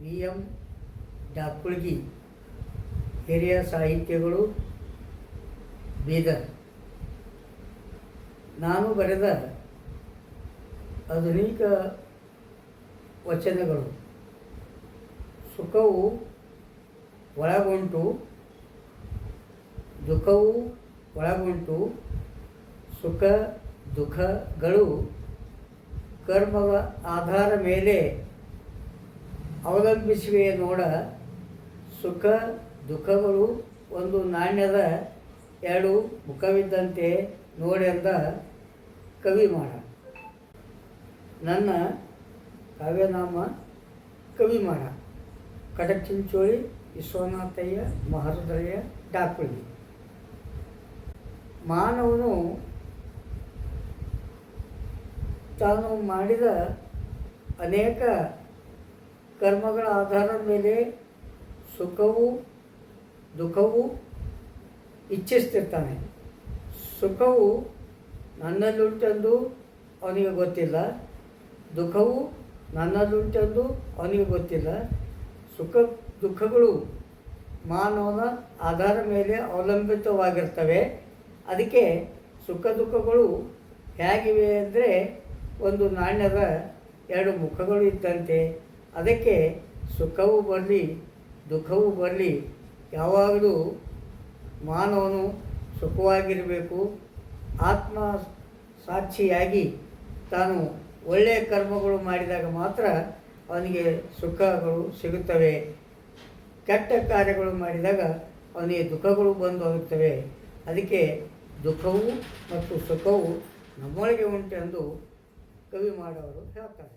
V M Dakulgi, ಹಿರಿಯ ಸಾಹಿತ್ಯಗಳು, ಬೀದರ್. ನಾನು ಬರೆದ ಆಧುನಿಕ ವಚನಗಳು ಸುಖವು ಒಳಗುಂಟು, ದುಃಖವು ಒಳಗುಂಟು, ಸುಖ ದುಃಖಗಳು ಕರ್ಮದ ಆಧಾರ ಮೇಲೆ ಅವಲಂಬಿಸಿವೆ ನೋಡ. ಸುಖ ದುಃಖಗಳು ಒಂದು ನಾಣ್ಯದ ಎರಡು ಮುಖವಿದ್ದಂತೆ ನೋಡೆಂದ ಕವಿಮಾಡ. ನನ್ನ ಕಾವ್ಯನಾಮ ಕವಿಮಾಡ. ಕಡಚಿಂಚೋಳಿ ವಿಶ್ವನಾಥಯ್ಯ ಮಹಾರುದ್ರಯ್ಯ ಡಾಕುಳ್ಗಿ. ಮಾನವನು ತಾನು ಮಾಡಿದ ಅನೇಕ ಕರ್ಮಗಳ ಆಧಾರದ ಮೇಲೆ ಸುಖವು ದುಃಖವು ಇಚ್ಛಿಸ್ತಿರ್ತಾನೆ. ಸುಖವು ನನ್ನಲ್ಲುಂಟೆಂದು ಅವನಿಗೆ ಗೊತ್ತಿಲ್ಲ, ದುಃಖವು ನನ್ನಲ್ಲುಂಟೆಂದು ಅವನಿಗೆ ಗೊತ್ತಿಲ್ಲ. ಸುಖ ದುಃಖಗಳು ಮಾನವನ ಆಧಾರ ಮೇಲೆ ಅವಲಂಬಿತವಾಗಿರ್ತವೆ. ಅದಕ್ಕೆ ಸುಖ ದುಃಖಗಳು ಹೇಗಿವೆ ಅಂದರೆ ಒಂದು ನಾಣ್ಯದ ಎರಡು ಮುಖಗಳು ಇದ್ದಂತೆ. ಅದಕ್ಕೆ ಸುಖವೂ ಬರಲಿ ದುಃಖವೂ ಬರಲಿ ಯಾವಾಗಲೂ ಮಾನವನು ಸುಖವಾಗಿರಬೇಕು. ಆತ್ಮ ಸಾಕ್ಷಿಯಾಗಿ ತಾನು ಒಳ್ಳೆಯ ಕರ್ಮಗಳು ಮಾಡಿದಾಗ ಮಾತ್ರ ಅವನಿಗೆ ಸುಖಗಳು ಸಿಗುತ್ತವೆ. ಕೆಟ್ಟ ಕಾರ್ಯಗಳು ಮಾಡಿದಾಗ ಅವನಿಗೆ ದುಃಖಗಳು ಬಂದು ಹೋಗುತ್ತವೆ. ಅದಕ್ಕೆ ದುಃಖವು ಮತ್ತು ಸುಖವು ನಮ್ಮೊಳಗೆ ಉಂಟೆಂದು ಕವಿ ಮಾಡವರು ಹೇಳ್ತಾರೆ.